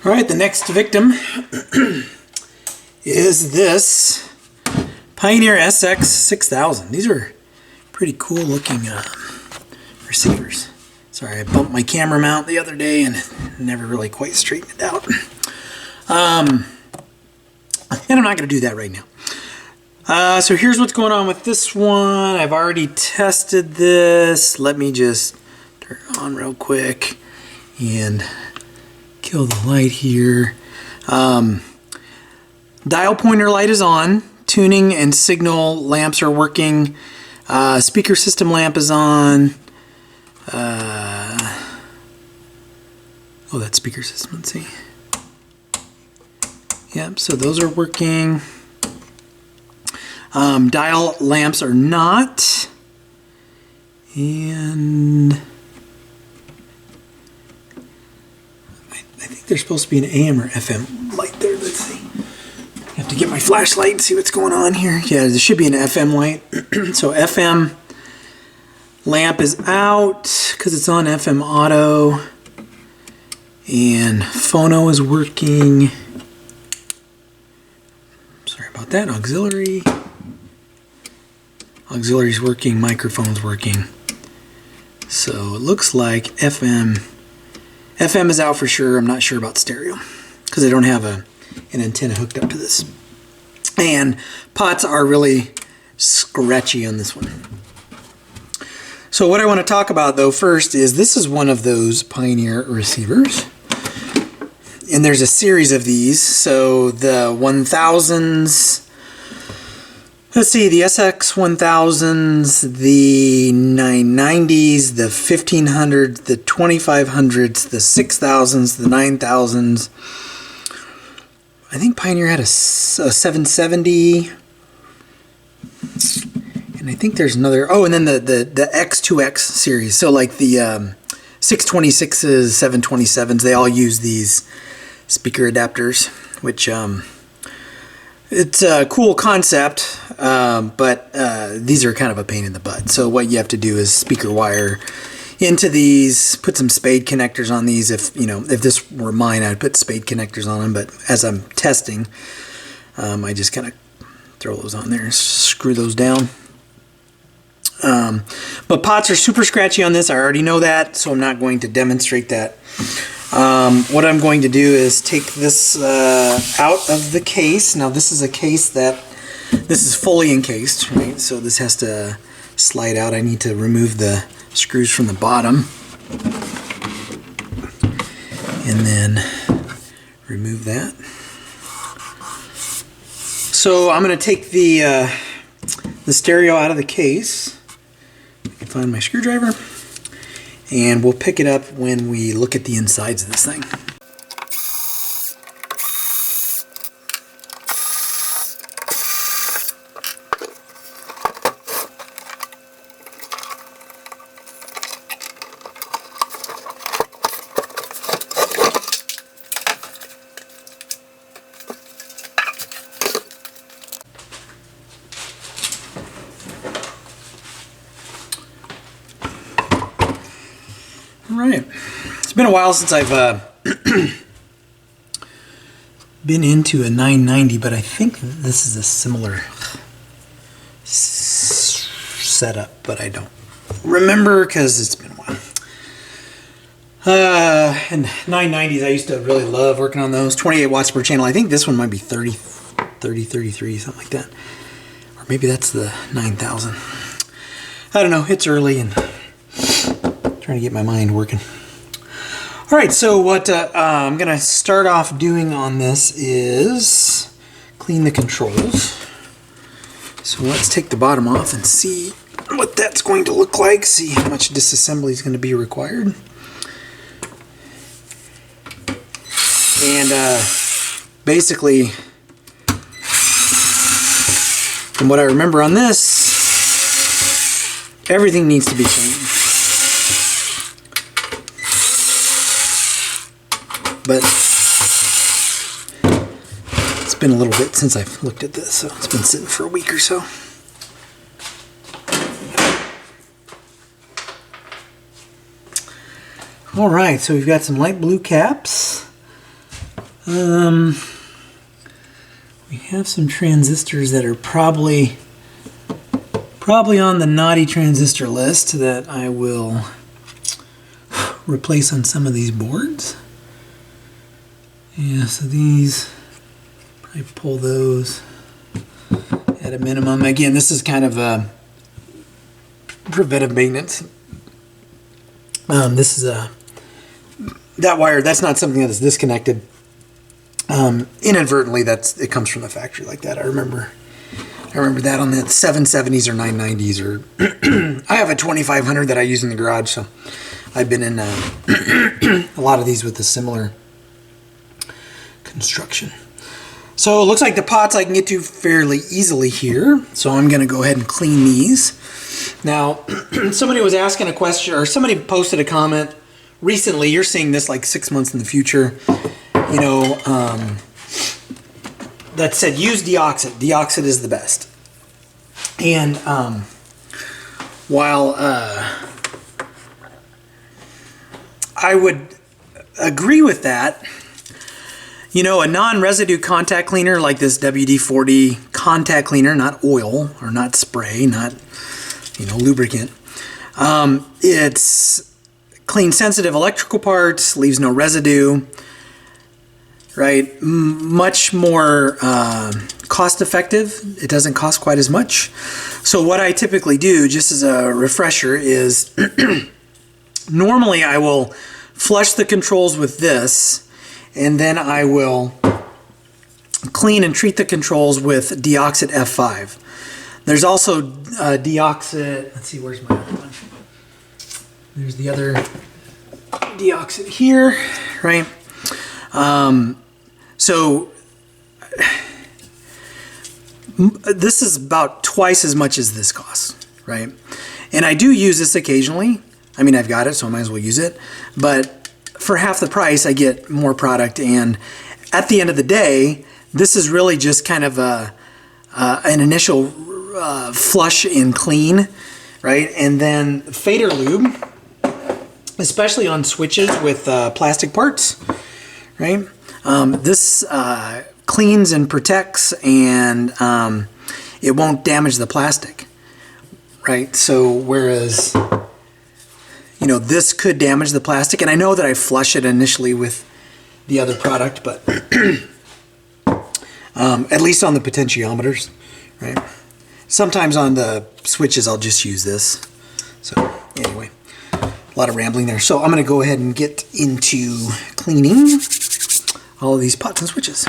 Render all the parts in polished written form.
All right, the next victim is this Pioneer SX 6000. These are pretty cool looking receivers. Sorry, I bumped my camera mount the other day and never really quite straightened it out. And I'm not going to do that right now. So here's what's going on with this one. I've already tested this. Let me just turn it on real quick and kill the light here. Dial pointer light is on. Tuning and signal lamps are working. Speaker system lamp is on. Oh, that speaker system, let's see. Yep, so those are working. Dial lamps are not. And I think there's supposed to be an AM or FM light there. Let's see. I have to get my flashlight and see what's going on here. Yeah, there should be an FM light. So FM lamp is out because it's on FM auto. And phono is working. Sorry about that. Auxiliary. Auxiliary's working. Microphone's working. So it looks like FM is out for sure. I'm not sure about stereo because I don't have an antenna hooked up to this. And pots are really scratchy on this one. So what I want to talk about though first is this is one of those Pioneer receivers. And there's a series of these. So the 1000s, let's see, the SX 1000s, the 990s, the 1500s, the 2500s, the 6000s, the 9000s. I think Pioneer had a 770. And I think there's another, oh, and then the X2X series. So like the 626s, 727s, they all use these speaker adapters, which it's a cool concept, but these are kind of a pain in the butt. So what you have to do is speaker wire into these, put some spade connectors on these. If this were mine, I'd put spade connectors on them, but as I'm testing, I just kind of throw those on there and screw those down. But pots are super scratchy on this. I already know that, so I'm not going to demonstrate that. What I'm going to do is take this out of the case. Now this is a case that this is fully encased, right? So this has to slide out. I need to remove the screws from the bottom and then remove that. So I'm going to take the stereo out of the case. I can find my screwdriver. And we'll pick it up when we look at the insides of this thing. Right. It's been a while since I've been into a 990, but I think this is a similar setup, but I don't remember because it's been a while. And 990s, I used to really love working on those. 28 watts per channel. I think this one might be 30, 33, something like that. Or maybe that's the 9000. I don't know. It's early and trying to get my mind working. All right, so what I'm going to start off doing on this is clean the controls. So let's take the bottom off and see what that's going to look like, see how much disassembly is going to be required. And basically, from what I remember on this, everything needs to be cleaned. But it's been a little bit since I've looked at this, so it's been sitting for a week or so. Alright, so we've got some light blue caps. We have some transistors that are probably on the naughty transistor list that I will replace on some of these boards. Yeah, so these, probably pull those at a minimum. Again, this is kind of a preventive maintenance. This is that wire, that's not something that is disconnected. Inadvertently, it comes from the factory like that. I remember that on the 770s or 990s, or I have a 2500 that I use in the garage, so I've been in a lot of these with a similar construction. So it looks like the pots I can get to fairly easily here, so I'm going to go ahead and clean these. Now, somebody was asking a question, or somebody posted a comment recently. You're seeing this like 6 months in the future, you know, that said use Deoxit. Deoxit is the best. And while I would agree with that, you know, a non-residue contact cleaner like this WD-40 contact cleaner, not oil or not spray, not, you know, lubricant. It's cleans sensitive electrical parts, leaves no residue, right? Much more cost effective. It doesn't cost quite as much. So what I typically do, just as a refresher, is normally I will flush the controls with this, and then I will clean and treat the controls with Deoxit F5. There's also Deoxit, let's see, where's my other one? There's the other Deoxit here, right? So this is about twice as much as this costs, right? And I do use this occasionally. I mean, I've got it, so I might as well use it. But for half the price, I get more product. And at the end of the day, this is really just kind of an initial flush and clean, right? And then Fader Lube, especially on switches with plastic parts, right? This cleans and protects, and it won't damage the plastic, right? So whereas, you know, this could damage the plastic, and I know that I flush it initially with the other product, but at least on the potentiometers, right? Sometimes on the switches I'll just use this. So anyway, a lot of rambling there. So I'm going to go ahead and get into cleaning all of these pots and switches.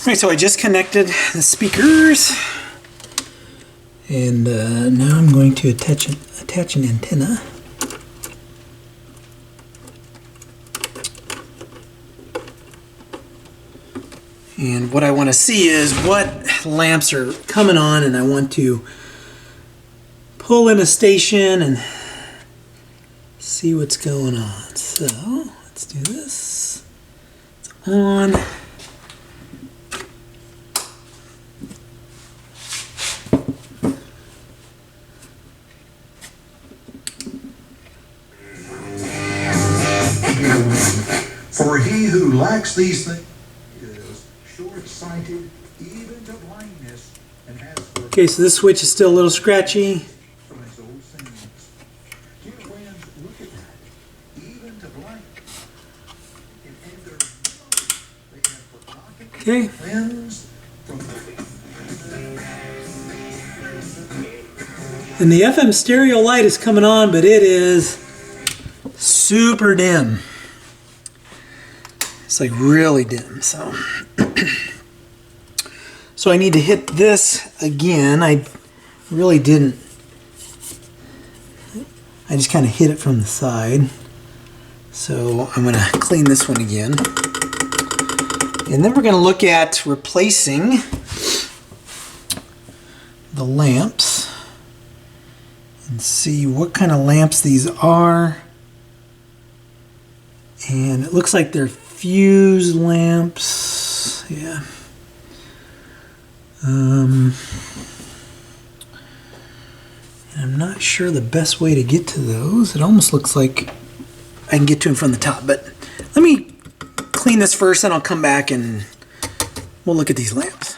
All right, so I just connected the speakers, and now I'm going to attach an antenna. And what I want to see is what lamps are coming on, and I want to pull in a station and see what's going on. So let's do this. It's on. For he who lacks these things is short-sighted even to blindness, and has Okay, so this switch is still a little scratchy. from his old sins. Dear friends, look at that. Even to blindness. And their knowledge they have forgotten to Okay. cleanse from And the FM stereo light is coming on, but it is super dim. It's like really dim, so. So I need to hit this again. I really didn't. I just kind of hit it from the side. So I'm going to clean this one again. And then we're going to look at replacing the lamps and see what kind of lamps these are. And it looks like they're fuse lamps. Yeah. And I'm not sure the best way to get to those. It almost looks like I can get to them from the top, but let me clean this first, and I'll come back and we'll look at these lamps.